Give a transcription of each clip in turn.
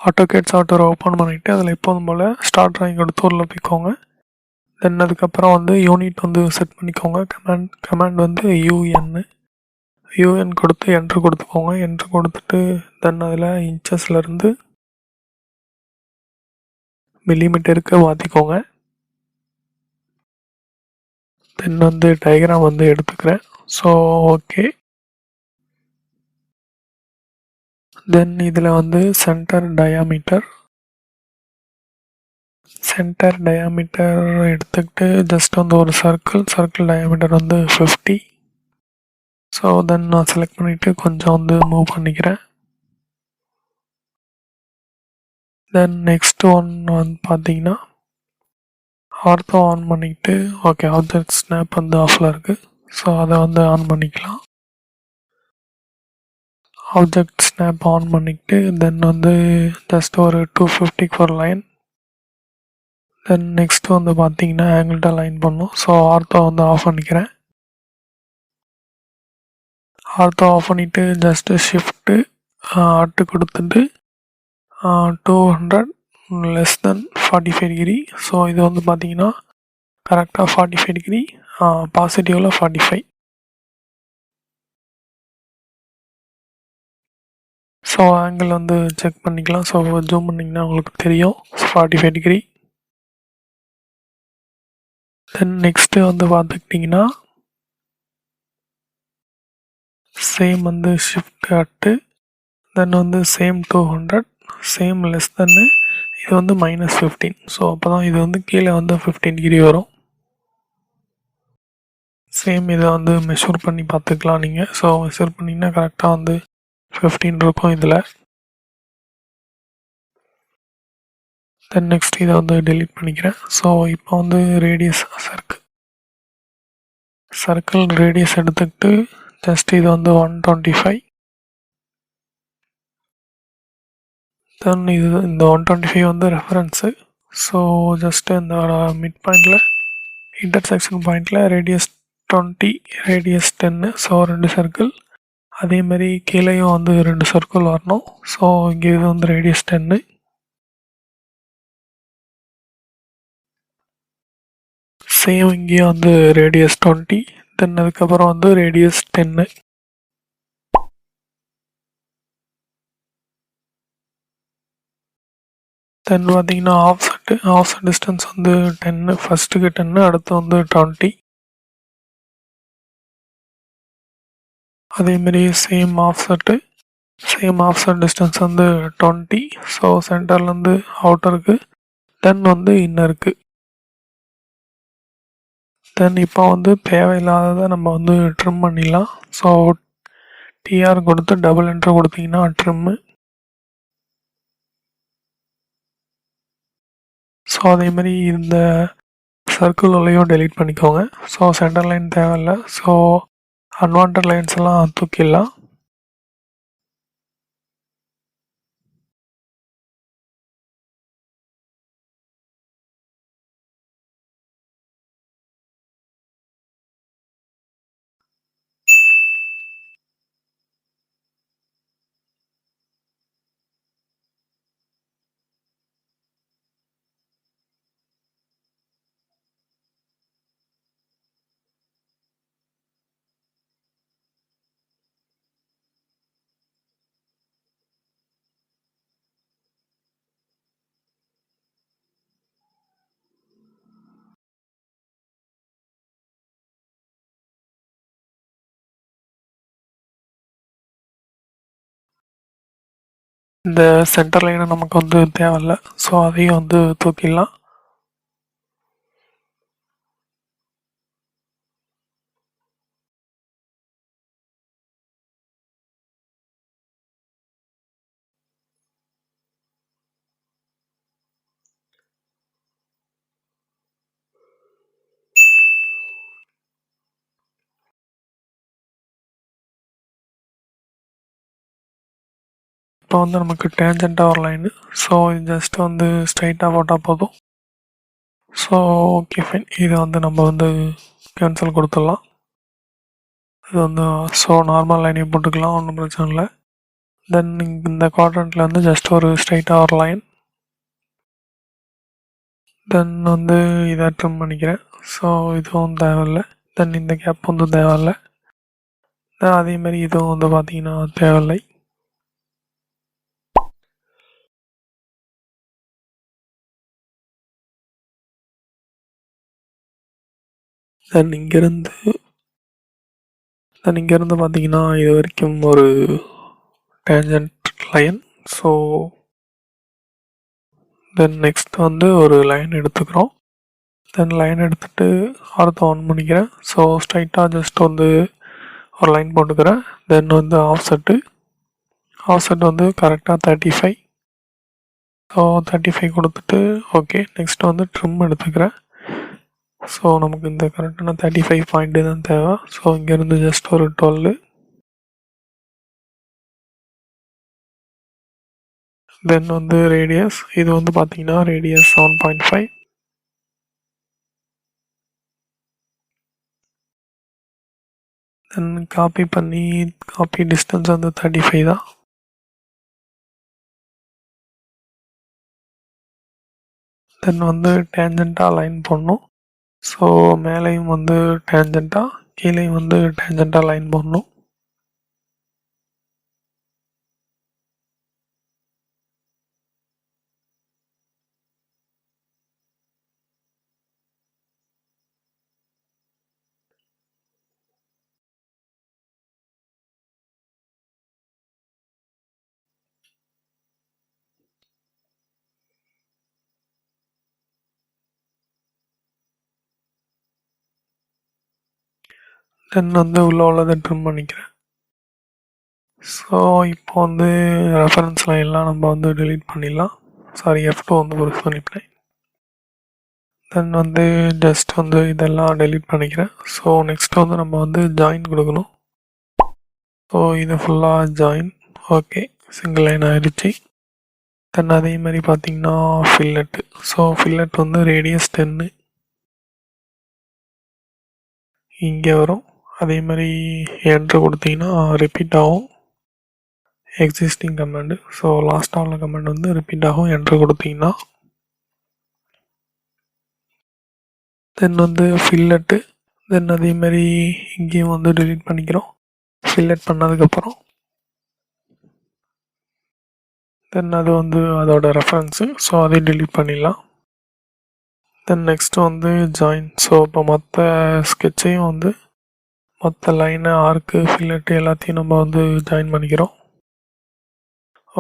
AutoCAD software open பண்ணிவிட்டு அதில் எப்போதும் போல் ஸ்டார்ட் ட்ராயிங் கொடுத்து உள்ள போய்க்கோங்க. தென் அதுக்கப்புறம் வந்து யூனிட் வந்து செட் பண்ணிக்கோங்க. கமாண்ட் வந்து யூஎன் கொடுத்து என்ட்ரு கொடுத்துக்கோங்க. என்ட்ரு கொடுத்துட்டு தென் அதில் இன்ச்சஸ்லேருந்து மில்லிமீட்டருக்கு மாற்றிக்கோங்க. தென் வந்து டயக்ராம் வந்து எடுத்துக்கிறேன். So okay. தென் இதில் வந்து சென்டர் டயாமீட்டர் எடுத்துக்கிட்டு ஜஸ்ட் வந்து ஒரு சர்க்கிள் டயாமீட்டர் வந்து 50. ஸோ தென் நான் செலக்ட் பண்ணிவிட்டு கொஞ்சம் வந்து மூவ் பண்ணிக்கிறேன். தென் நெக்ஸ்ட் ஒன் வந்து பார்த்தீங்கன்னா ஆர்த்தோ ஆன் பண்ணிக்கிட்டு ஓகே ஆப்ஜெக்ட் ஸ்னாப் வந்து ஆஃபில் இருக்குது. ஸோ அதை வந்து ஆன் பண்ணிக்கலாம். ஆப்ஜெக்ட் ஸ்னாப் ஆன் பண்ணிக்கிட்டு தென் வந்து ஜஸ்ட் ஒரு 250 ஒரு லைன். தென் நெக்ஸ்ட் வந்து பார்த்தீங்கன்னா ஆங்கிள்கிட்ட லைன் பண்ணும். ஸோ ஆர்த்தோ வந்து ஆஃப் பண்ணிக்கிறேன். ஆர்த்தோ ஆஃப் பண்ணிவிட்டு ஜஸ்ட்டு ஷிஃப்ட்டு ஆட்டு கொடுத்துட்டு 200 லெஸ் தென் 45 டிகிரி. ஸோ இது வந்து பார்த்தீங்கன்னா கரெக்டாக 45 டிகிரி, பாசிட்டிவில் 45. ஸோ ஆங்கிள் வந்து செக் பண்ணிக்கலாம். ஸோ ஜூம் பண்ணிங்கன்னா உங்களுக்கு தெரியும் 45 டிகிரி. தென் நெக்ஸ்ட்டு வந்து பார்த்துக்கிட்டிங்கன்னா சேம் வந்து ஷிஃப்ட் ஆட்டு தென் வந்து சேம் 200 சேம் லெஸ் தென்னு இது வந்து -15. ஸோ அப்போ தான் இது வந்து கீழே வந்து 15 டிகிரி வரும். சேம் இதை வந்து மெஷர் பண்ணி பார்த்துக்கலாம் நீங்கள். ஸோ மெஷர் பண்ணிங்கன்னா கரெக்டாக வந்து 15 இருக்கும் இதில். தென் நெக்ஸ்ட் இதை வந்து டெலீட் பண்ணிக்கிறேன். ஸோ இப்போ வந்து ரேடியஸ் சர்க்கிள் ரேடியஸ் எடுத்துக்கிட்டு ஜஸ்ட் இது வந்து 125. தென் இது இந்த 125 வந்து ரெஃபரன்ஸு. ஸோ ஜஸ்ட்டு இந்த மிட் பாயிண்டில் இன்டர்செக்ஷன் பாயிண்டில் ரேடியஸ் 20 ரேடியஸ் 10. ஸோ 2 சர்க்கிள் அதேமாரி கீழேயும் வந்து 2 சர்க்கிள் வரணும். ஸோ இங்கே இது வந்து ரேடியஸ் 10. சேம் இங்கேயும் வந்து ரேடியஸ் 20. தென் அதுக்கப்புறம் வந்து ரேடியஸ் 10. தென் பார்த்தீங்கன்னா ஆஃப் செட் டிஸ்டன்ஸ் வந்து 10, ஃபஸ்ட்டுக்கு 10, அடுத்து வந்து 20. அதேமாரி சேம் ஆஃப் செட் டிஸ்டன்ஸ் வந்து 20. ஸோ சென்டர்லேருந்து அவுட்டருக்கு தென் வந்து இன்னருக்கு. தென் இப்போ வந்து தேவையில்லாததை நம்ம வந்து ட்ரிம் பண்ணிடலாம். ஸோ டிஆர் கொடுத்து டபுள் என்ட்ரு கொடுத்தீங்கன்னா ட்ரிம்மு. ஸோ அதேமாதிரி இந்த சர்க்கிள்லையும் டெலீட் பண்ணிக்கோங்க. ஸோ சென்டர் லைன் தேவையில்லை. ஸோ அன்வான்ட் லைன்ஸ் எல்லாம் தூக்கிடலாம். இந்த சென்டர் லைனை நமக்கு வந்து தேவையில்லை. ஸோ அதையும் வந்து தூக்கிடலாம். இப்போ வந்து நமக்கு டேஞ்சண்ட்டாக ஒரு லைனு. ஸோ இது ஜஸ்ட் வந்து ஸ்ட்ரைட்டாக போட்டால் போதும். So okay fine. இதை வந்து நம்ம வந்து கேன்சல் கொடுத்துடலாம். இது வந்து ஸோ நார்மல் லைனையும் போட்டுக்கலாம், ஒன்றும் பிரச்சனை இல்லை. தென் இந்த குவாட்ரண்ட்டில் வந்து ஜஸ்ட் ஒரு ஸ்ட்ரைட்டாக ஒரு லைன். தென் வந்து இதை ட்ரிம் பண்ணிக்கிறேன். ஸோ இதுவும் தேவையில்லை. தென் இந்த கேப் வந்து தேவையில்லை. அதேமாதிரி இதுவும் வந்து பார்த்திங்கன்னா தேவையில்லை. தென் இங்கேருந்து பார்த்தீங்கன்னா இது வரைக்கும் ஒரு tangent line. So then next வந்து ஒரு லைன் எடுத்துக்கிறோம். தென் லைன் எடுத்துகிட்டு ஆர்த்தோ ஆன் பண்ணிக்கிறேன். ஸோ ஸ்ட்ரைட்டாக ஜஸ்ட் வந்து ஒரு லைன் போட்டுக்கிறேன். தென் வந்து ஆஃப்செட் வந்து கரெக்டாக 35. ஸோ 35 கொடுத்துட்டு ஓகே. நெக்ஸ்ட் வந்து ட்ரிம் எடுத்துக்கிறேன். ஸோ நமக்கு இந்த கரெக்டான 35 பாயிண்ட்டு தான் தேவை. ஸோ இங்கேருந்து ஜஸ்ட் ஒரு 12. தென் வந்து ரேடியஸ், இது வந்து பார்த்தீங்கன்னா ரேடியஸ் 7.5. தென் காப்பி டிஸ்டன்ஸ் வந்து 35 தான். தென் வந்து டேஞ்சண்ட்டாக லைன் போடணும். ஸோ மேலேயும் வந்து டேஞ்சண்ட்டாக, கீழேயும் வந்து டேஞ்சண்ட்டாக லைன் போடணும். தென் வந்து உள்ளதை ட்ரிம் பண்ணிக்கிறேன். ஸோ இப்போ வந்து ரெஃபரன்ஸ் லைன்லாம் நம்ம வந்து டெலீட் பண்ணிடலாம். சாரி, F2 வந்து ப்ரெஸ் பண்ணிட்டேன். தென் வந்து ஜஸ்ட் வந்து இதெல்லாம் டெலீட் பண்ணிக்கிறேன். ஸோ நெக்ஸ்ட் வந்து நம்ம வந்து ஜாயின் கொடுக்கணும். ஸோ இது ஃபுல்லாக ஜாயின். ஓகே, சிங்கிள் லைன் ஆயிடுச்சு. தென் அதே மாதிரி பார்த்தீங்கன்னா ஃபில்லெட்டு. ஸோ ஃபில்லெட் வந்து ரேடியஸ் 10 இங்கே வரும். அதே மாதிரி என்ட்ரு கொடுத்தீங்கன்னா ரிப்பீட் ஆகும் எக்ஸிஸ்டிங் கமாண்டு. ஸோ லாஸ்ட்டாக உள்ள கமாண்ட் வந்து ரிப்பீட் ஆகும் என்ட்ரு கொடுத்தீங்கன்னா. தென் வந்து ஃபில்லெட்டு. தென் அதே மாதிரி இங்கேயும் வந்து டெலீட் பண்ணிக்கிறோம் ஃபில்லெட் பண்ணதுக்கப்புறம். தென் அது வந்து அதோட ரெஃபரன்ஸு. ஸோ அதையும் டெலீட் பண்ணிடலாம். தென் நெக்ஸ்ட்டு வந்து ஜாயின். ஸோ இப்போ மொத்த ஸ்கெட்சையும் வந்து மொத்த லைனு, ஆர்க்கு, ஃபில்லெட்டு எல்லாத்தையும் நம்ம வந்து ஜாயின் பண்ணிக்கிறோம்.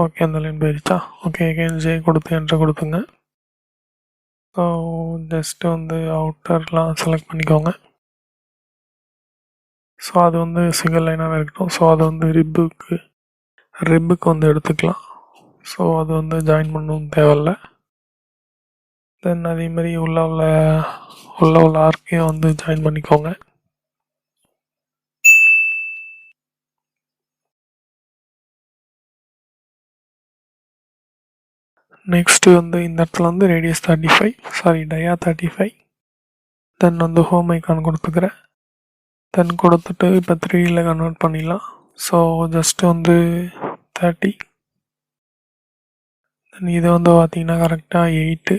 ஓகே, அந்த லைன் போயிடுச்சா? ஓகே, அகைன் ஜே கொடுத்து என்ட்ரு கொடுத்துங்க. ஸோ ஜஸ்ட்டு வந்து அவுட்டர்லாம் செலக்ட் பண்ணிக்கோங்க. ஸோ அது வந்து சிங்கிள் லைனாகவே இருக்கட்டும். ஸோ அது வந்து ரிப்புக்கு வந்து எடுத்துக்கலாம். ஸோ அது வந்து ஜாயின் பண்ணவும் தேவையில்லை. தென் அதே மாதிரி உள்ள ஆர்க்கையும் வந்து ஜாயின் பண்ணிக்கோங்க. நெக்ஸ்ட்டு வந்து இந்த இடத்துல வந்து ரேடியஸ் 35, சாரி டயா 35. தென் வந்து ஹோம் ஐக்கான் கொடுத்துக்கிறேன். தென் கொடுத்துட்டு இப்போ 3ல் கன்வெர்ட் பண்ணிடலாம். ஸோ ஜஸ்ட்டு வந்து 30. தென் இது வந்து பார்த்தீங்கன்னா கரெக்டாக 8.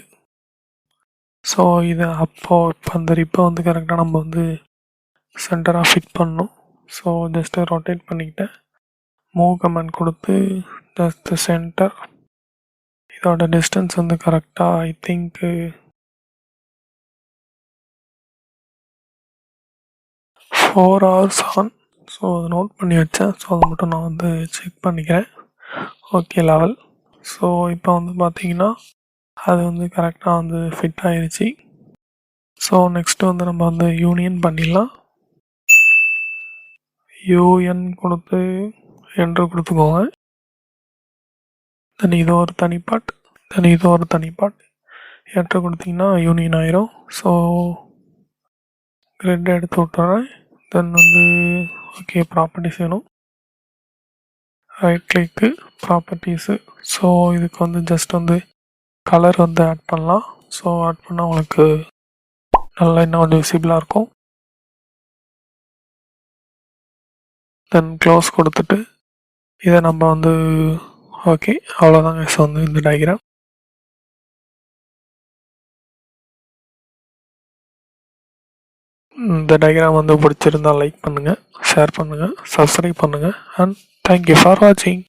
ஸோ இது இப்போ அந்த ரிப்பை வந்து கரெக்டாக நம்ம வந்து சென்டராக ஃபிட் பண்ணணும். ஸோ ஜஸ்ட்டு ரொட்டேட் பண்ணிக்கிட்டேன். மூவ் கமெண்ட் கொடுத்து ஜஸ்ட் சென்டர். இதோட டிஸ்டன்ஸ் வந்து கரெக்டாக I think 4 hours on. So அதை நோட் பண்ணி வச்சேன். ஸோ அதை மட்டும் நான் வந்து செக் பண்ணிக்கிறேன். Okay, level. ஸோ இப்போ வந்து பார்த்தீங்கன்னா அது வந்து கரெக்டாக வந்து ஃபிட் ஆயிடுச்சு. ஸோ நெக்ஸ்ட்டு வந்து நம்ம வந்து யூனியன் பண்ணிடலாம். யூஎன் கொடுத்து என்ட்ரு கொடுத்துக்கோங்க. தென் இது ஒரு தனி பார்ட், தென் இது ஒரு தனி பார்ட். என்ட்ரு கொடுத்தீங்கன்னா யூனியன் ஆயிரும். ஸோ கிரிட் எடுத்து விட்டுறேன். தென் வந்து ஓகே, ப்ராப்பர்ட்டிஸ் வேணும். ரைட் கிளிக்கு, ப்ராப்பர்ட்டிஸு. ஸோ இதுக்கு வந்து ஜஸ்ட் வந்து கலர் வந்து ஆட் பண்ணலாம். ஸோ ஆட் பண்ணால் உங்களுக்கு நல்லா இன்னும் கொஞ்சம் விசிபிளாக இருக்கும். தென் க்ளோஸ் கொடுத்துட்டு இதை நம்ம வந்து ஓகே அவ்வளோதாங்க. ஸோ வந்து இந்த டயக்ராம். இந்த டயக்ராம் வந்து பிடிச்சிருந்தால் லைக் பண்ணுங்கள், ஷேர் பண்ணுங்கள், சப்ஸ்கிரைப் பண்ணுங்கள், அண்ட் தேங்க்யூ ஃபார் வாட்சிங்.